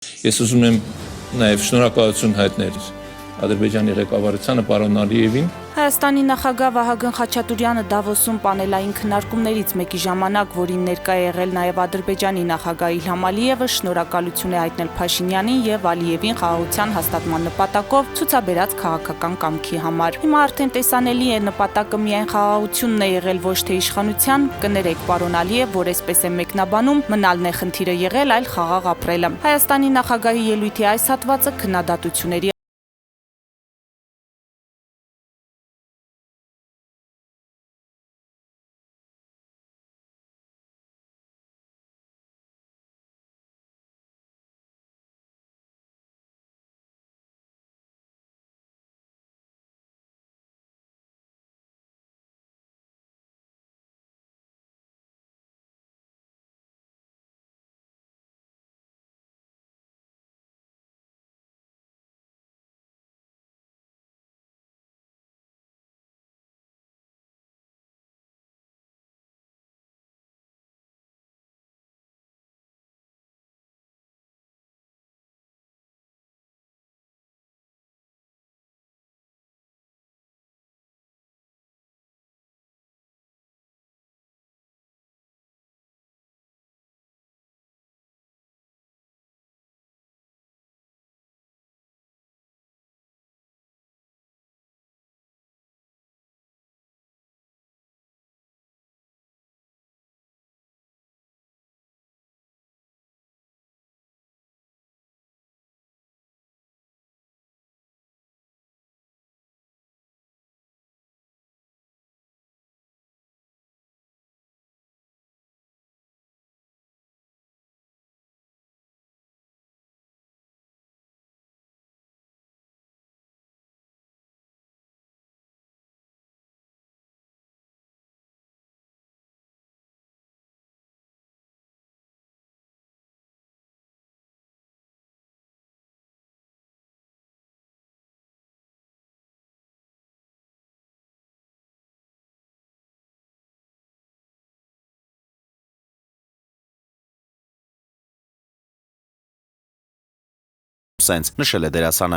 Ես ուզում եմ նաև շնորհակալություն հայտնել Ադրբեջանի ղեկավարությանը, պարոն Ալիևին։ Հայաստանի նախագահ Վահագն Խաչատուրյանը Դավոսում պանելային քննարկումներից մեկի ժամանակ, որին ներկա է եղել նաև Ադրբեջանի նախագահ Իլհամ Ալիևը, շնորհակալություն է հայտնել Փաշինյանին եւ Ալիևին խաղաղության հաստատման նպատակով ցուցաբերած քաղաքական կամքի համար։ Հիմա արդեն տեսանելի է նպատակը միայն խաղաղությունն է եղել, ոչ թե իշխանության։ Կներեք, պարոն Ալիև, որ այսպես է մեկնաբանում, մնալն է խնդիրը եղել, այլ խաղաղ ապրելը։ Հայաստանի նախագահի ելույթի այս հատվածը քննադատությունների Սենց նշել է դերասանը։